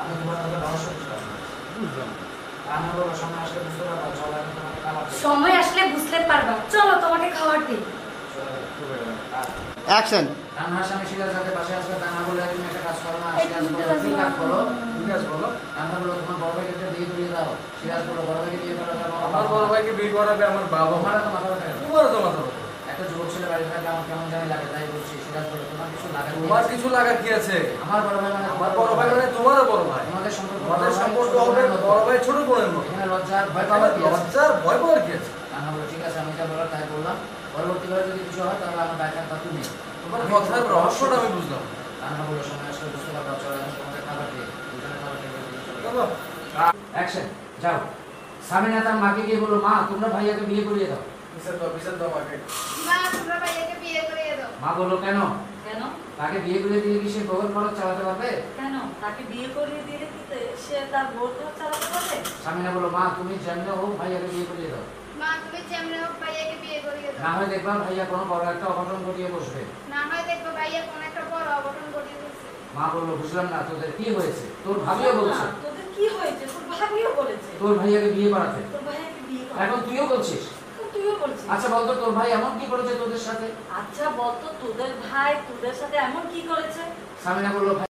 আমি তোমার কথা রহস্য বুঝলাম না। বুঝলাম না। রান্না করো, সময় আসলে বুঝতে পারবা। চলো আমি তোমাকে খাবার দিই। সময় আসলে বুঝতে পারবা, চলো তোমাকে খাবার দিই। অ্যাকশন। রান্নার স্বামী সিরাজ রাতে বাসায় আসবে, রান্না বলে তুমি একটা কাজ করো না। সিরাজ বলো কি কাজ করো? কি কাজ বলো? রান্না বলো তোমার বড় ভাইকে একটা বিয়ে করিয়ে দাও। সিরাজ বলো বড় ভাইকে বিয়ে করা যাবে। আমার বড় ভাইকে বিয়ে করাবে আমার বাবা মা। তোমার তো মাথা ব্যথা কেন? তোমারও তো মাথা ব্যথা। একটা যুবক ছেলে বাড়ি থাকলে আমার কেমন জানি লাগে, তাই বলছি। সিরাজ বলো তোমার কিছু লাগে? তোমার কিছু লাগার কি আছে? আমার বড় ভাই মানে আমার বড় ভাই মানে তোমারও বড় ভাই। তোমাদের সম্পর্ক আমাদের সম্পর্ক হবে বড় ভাই ছোট বোনের মতো। এখানে লজ্জার ভয় পাওয়ার কি আছে? লজ্জার ভয় পাওয়ার কি আছে? রান্না বলো ঠিক আছে, আমি যা বলার তাই বললাম। পরবর্তীকালে যদি কিছু হয় তাহলে আমার দায়িত্ব তা তুমি। তোমার কথার রহস্যটা আমি বুঝলাম। রান্না বলো সময় আসলে বুঝতে পারবা। চলো আমি তোমাদের খাবার দিই। দুজনে খাবার খেয়ে চলো। চলো। অ্যাকশন, যাও। সামিনা তার মাকে গিয়ে বলো, মা তোমরা ভাইয়াকে বিয়ে করিয়ে দাও। বিচার দাও আগে। মা তোমরা ভাইয়াকে বিয়ে করিয়ে দাও। মা বললো কেন? কেন? তাকে বিয়ে করিয়ে দিলে কি সে বউয়ের খরচ চালাতে পারবে? কেন? তাকে বিয়ে করিয়ে দিলে কি সে তার বোর খরচ চালাতে পারবে? সামিনা বললো, মা তুমি যেমনি হোক ভাইয়াকে বিয়ে করিয়ে দাও। মা তুমি যেমন হোক ভাইয়াকে বিয়ে করিয়ে না দাও। হয় দেখবা ভাইয়া কোনো বড় একটা অঘটন ঘটিয়ে বসবে। না হয় দেখবো ভাইয়া কোন একটা বড় অঘটন ঘটিয়ে ফেলছে। মা বললো, বুঝলাম না তোদের কি হয়েছে? তোর ভাবিও বলছে তোদের কি হয়েছে? তোর ভাবিও বলেছে তোর ভাইয়াকে বিয়ে করাতে। তোর ভাইয়াকে বিয়ে কর। এখন তুইও বলছিস। তুইও বলছিস। আচ্ছা বলতো তোর ভাই এমন কি করেছে তোদের সাথে? আচ্ছা বলতো তোদের ভাই তোদের সাথে এমন কি করেছে? সামিনা বললো,